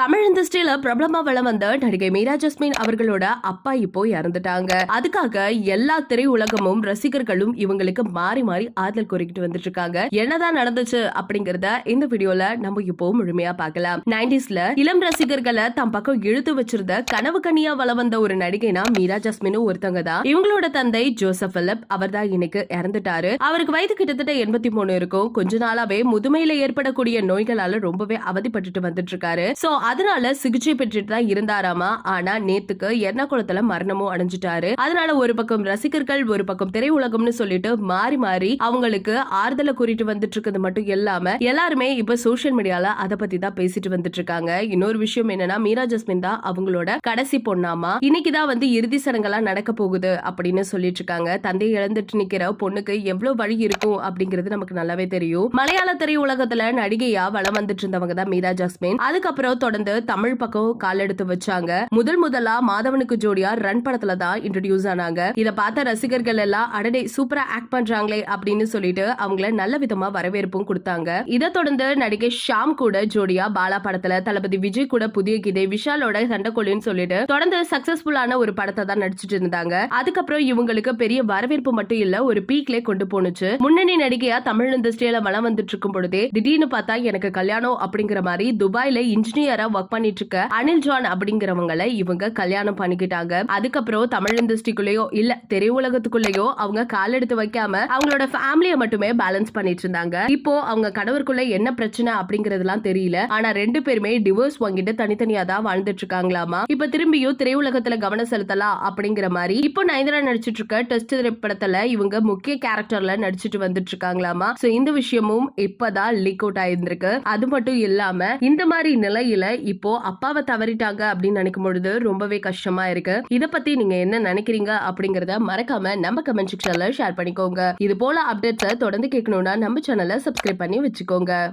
தமிழ் இண்டஸ்ட்ரியில பிரபலமா வளம் வந்த நடிகை மீரா ஜாஸ்மின் அவர்களோட அப்பா இப்போ இறந்துட்டாங்க. அதுக்காக எல்லா திரையுலகமும் ரசிகர்களும் இவங்களுக்கு மாறி மாறி ஆதல் கூறிக்கிட்டு வந்துட்டு இருக்காங்க. என்னதான் நடந்துச்சு அப்படிங்கறத இந்த வீடியோல நம்ம இப்போ முழுமையா பார்க்கலாம். 90ஸ்ல இளம் ரசிகர்களை தம் பக்கம் இழுத்து வச்சிருந்த கனவு கனியா வளம் வந்த ஒரு நடிகைனா மீரா ஜாஸ்மின் ஒருத்தங்க தான். இவங்களோட தந்தை ஜோசப் பிலிப் அவர் தான் இன்னைக்கு இறந்துட்டாரு. அவருக்கு வயது கிட்டத்தட்ட 83 இருக்கும். கொஞ்ச நாளாவே முதுமையில ஏற்படக்கூடிய நோய்களால ரொம்பவே அவதிப்பட்டு வந்துட்டு இருக்காரு. சோ அதனால சிகிச்சை பெற்றுட்டு தான் இருந்தாராமா. ஆனா நேத்துக்கு எர்ணாகுளத்துல மரணமும் அடைஞ்சிட்டாரு. அதனால ஒரு பக்கம் ரசிகர்கள், ஒரு பக்கம் திரையுலகம்னு சொல்லிட்டு மாறி மாறி அவங்களுக்கு ஆறுதலை கூறிட்டு வந்துட்டு இருக்கிறது மட்டும் இல்லாம எல்லாருமே இப்ப சோசியல் மீடியால அதை பத்தி தான் பேசிட்டு வந்துட்டு இருக்காங்க. இன்னொரு விஷயம் என்னன்னா, மீரா ஜாஸ்மின் தான் அவங்களோட கடைசி பொண்ணாமா. இன்னைக்குதான் இறுதி சடங்கெல்லாம் நடக்க போகுது அப்படின்னு சொல்லிட்டு இருக்காங்க. தந்தையை இழந்துட்டு நிக்கிற பொண்ணுக்கு எவ்வளவு வழி இருக்கும் அப்படிங்கிறது நமக்கு நல்லாவே தெரியும். மலையாள திரையுலகத்துல நடிகையா வளம் வந்துட்டு இருந்தவங்க தான் மீரா ஜாஸ்மின். அதுக்கப்புறம் தொடர்ந்து தமிழ் பக்கம் கால் எடுத்து வச்சாங்க. முதலா மாதவனுக்கு ஜோடியா ரன் படத்துல தான் இன்ட்ரோடியூஸ் ஆனாங்க. இத பார்த்த ரசிகர்கள் எல்லாம் அடடே சூப்பரா ஆக்ட் பண்றாங்களே அப்படின்னு சொல்லிட்டு அவங்கள நல்ல விதமா வரவேற்பும் கொடுத்தாங்க. இதை தொடர்ந்து நடிகை ஷாம் கூட ஜோடியா பாலா படத்துல, தளபதி விஜய் கூட புதிய கீதை, விஷாலோட சண்டைக்கோழின்னு சொல்லிட்டு தொடர்ந்து சக்சஸ்ஃபுல்லான ஒரு படத்தை தான் நடிச்சிட்டு இருந்தாங்க. அதுக்கப்புறம் இவங்களுக்கு பெரிய வரவேற்பு மட்டும் இல்ல, ஒரு பீக்லே கொண்டு போனுச்சு. முன்னணி நடிகையா தமிழ் இண்டஸ்ட்ரியில வளம் வந்துட்டு இருக்கும் பொழுதே திடீர்னு பார்த்தா எனக்கு கல்யாணம் அப்படிங்கிற மாதிரி துபாயில இன்ஜினியரா ஒர்க் பண்ணிட்டு இருக்க அனில் ஜான் அப்படிங்கிறவங்களை இவங்க கல்யாணம் பண்ணிக்கிட்டாங்க. அதுக்கப்புறம் தமிழ் இண்டஸ்ட்ரிக்குள்ளேயோ இல்ல திரையுலகத்துக்குள்ளேயோ அவங்க கால் எடுத்து வைக்காம அவங்களோட ஃபேமிலியை மட்டுமே பேலன்ஸ் பண்ணிட்டு இருந்தாங்க. இப்போ அவங்க கணவருக்குள்ள என்ன பிரச்சனை அப்படிங்கறதுலாம் தெரியல. ஆனா ரெண்டு பேருமே டிவோர்ஸ் வாங்கிட்டு தனித்தனியா தான் வாழ்ந்துட்டு இருக்காங்களாமா. இப்ப திரும்பியும் திரையுலகத்துல கவனம் செலுத்தலாம் அப்படிங்கிற மாதிரி இப்போ நயன்தாரா நடிச்சிட்டு இருக்க டெஸ்ட் திரைப்படத்துல இவங்க முக்கிய கேரக்டர்ல நடிச்சிட்டு வந்துட்டு இருக்காங்களாமா. சோ இந்த விஷயமும் இப்பதான் லீக் அவுட் ஆயிருந்திருக்கு. அது மட்டும் இல்லாம இந்த மாதிரி நிலையில இப்போ அப்பாவை தவறிட்டாங்க அப்படின்னு நினைக்கும் பொழுது ரொம்பவே கஷ்டமா இருக்கு. இத பத்தி நீங்க என்ன நினைக்கிறீங்க அப்படிங்கறத மறக்காம நம்ம கமெண்ட் செக்ஷன்ல ஷேர் பண்ணிக்கோங்க. இது போல அப்டேட்ஸை தொடர்ந்து கேட்கணும்னா நம்ம சேனலை சப்ஸ்கிரைப் பண்ணி வச்சுக்கோங்க.